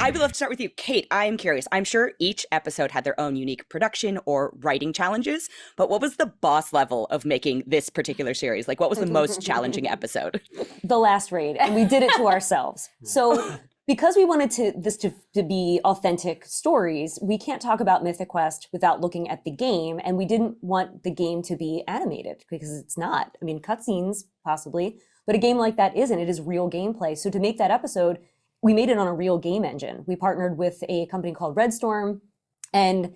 I would love to start with you. Kate, I am curious. I'm sure each episode had their own unique production or writing challenges, but what was the boss level of making this particular series? Like, what was the most challenging episode? The last raid, and we did it to ourselves. So because we wanted this to be authentic stories, we can't talk about Mythic Quest without looking at the game, and we didn't want the game to be animated because it's not. I mean, cutscenes, possibly, but a game like that isn't. It is real gameplay. So to make that episode, we made it on a real game engine. We partnered with a company called Red Storm and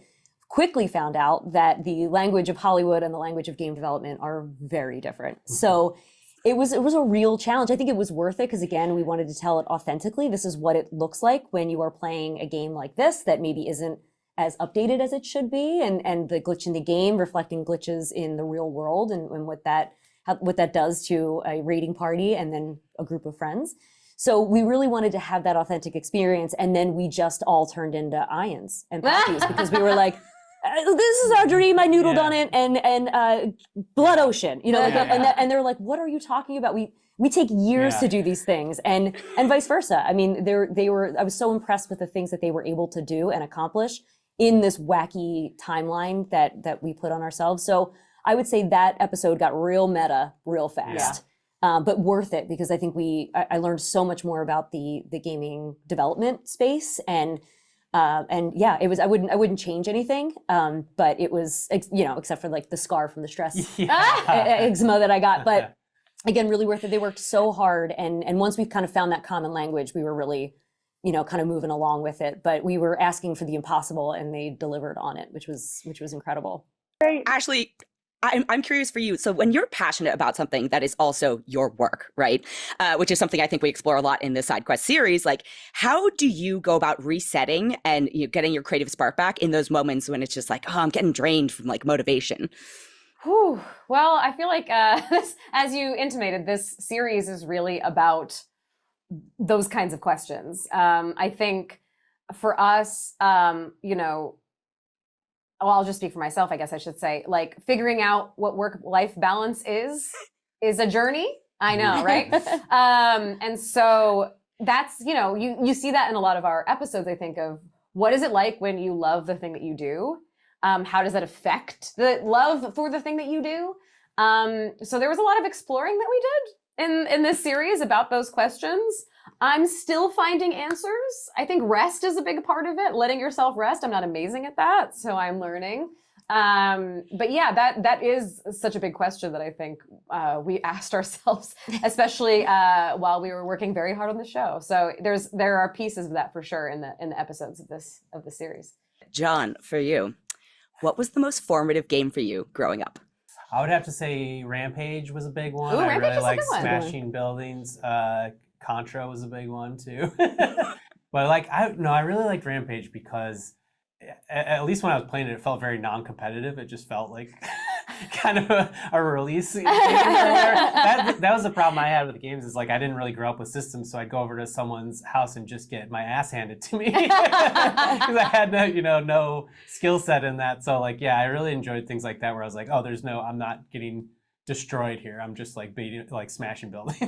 quickly found out that the language of Hollywood and the language of game development are very different. So it was a real challenge. I think it was worth it because, again, we wanted to tell it authentically. This is what it looks like when you are playing a game like this that maybe isn't as updated as it should be, and the glitch in the game reflecting glitches in the real world and what that does to a raiding party and then a group of friends. So we really wanted to have that authentic experience, and then we just all turned into Ions and Poppies because we were like, this is our dream. I noodled on it, and Blood Ocean, and they're like, what are you talking about? We take years to do these things, and vice versa. I mean, I was so impressed with the things that they were able to do and accomplish in this wacky timeline that we put on ourselves. So I would say that episode got real meta real fast. But worth it because I think I learned so much more about the gaming development space, and yeah, it was. I wouldn't change anything, but it was, except for like the scar from the stress eczema that I got. But again, really worth it. They worked so hard, and once we kind of found that common language, we were really, kind of moving along with it. But we were asking for the impossible, and they delivered on it, which was incredible. Ashly, I'm curious for you. So when you're passionate about something that is also your work, right? Which is something I think we explore a lot in the Side Quest series. Like, how do you go about resetting and getting your creative spark back in those moments when it's just like, oh, I'm getting drained from like motivation? Whew. Well, I feel like as you intimated, this series is really about those kinds of questions. I think for us, well, I'll just speak for myself, I guess I should say, like figuring out what work-life balance is a journey. I know, right? And so that's, you see that in a lot of our episodes, I think, of what is it like when you love the thing that you do? How does that affect the love for the thing that you do? So there was a lot of exploring that we did in this series about those questions. I'm still finding answers. I think rest is a big part of it, letting yourself rest. I'm not amazing at that, so I'm learning. But yeah, that is such a big question that I think we asked ourselves, especially while we were working very hard on the show. So there are pieces of that for sure in the episodes of the series. John, for you, what was the most formative game for you growing up? I would have to say Rampage was a big one. Ooh, I Rampage really was a like good one. smashing buildings. Contra was a big one too. But I really liked Rampage because at least when I was playing it, it felt very non-competitive. It just felt like kind of a release. That was the problem I had with the games, is like I didn't really grow up with systems, so I'd go over to someone's house and just get my ass handed to me because I had no skill set in that. So I really enjoyed things like that where I was like, oh, I'm not getting destroyed here. I'm just smashing buildings.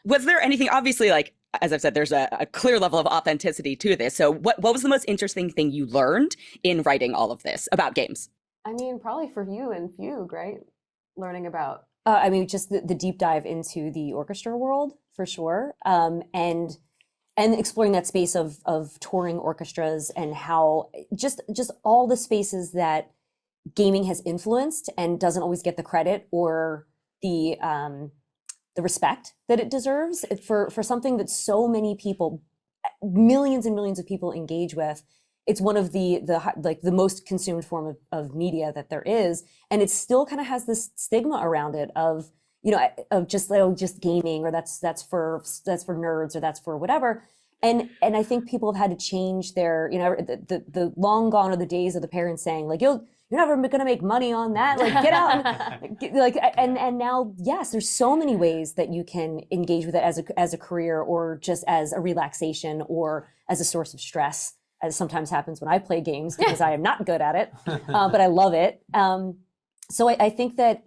Was there anything, obviously, as I've said, there's a clear level of authenticity to this. So what was the most interesting thing you learned in writing all of this about games? I mean, probably for you and Fugue, right? Learning about. Just the deep dive into the orchestra world, for sure. And exploring that space of touring orchestras and how just all the spaces that gaming has influenced and doesn't always get the credit or the respect that it deserves for something that so many people, millions and millions of people engage with. It's one of the most consumed form of media that there is, and it still kind of has this stigma around it of just gaming, or that's for nerds, or that's for whatever. And I think people have had to change their, the long gone are the days of the parents saying you're never going to make money on that. Get out. And now, yes, there's so many ways that you can engage with it as a career, or just as a relaxation, or as a source of stress, as sometimes happens when I play games because I am not good at it, but I love it. So I think that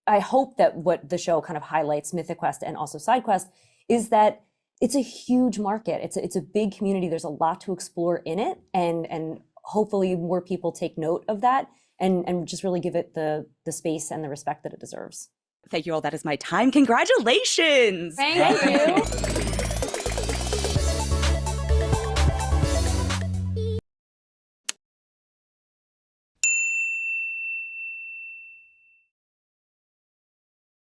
I hope that what the show kind of highlights, Mythic Quest and also Side Quest, is that it's a huge market. It's a big community. There's a lot to explore in it, and hopefully more people take note of that and just really give it the space and the respect that it deserves. Thank you all. That is my time. Congratulations. Thank you.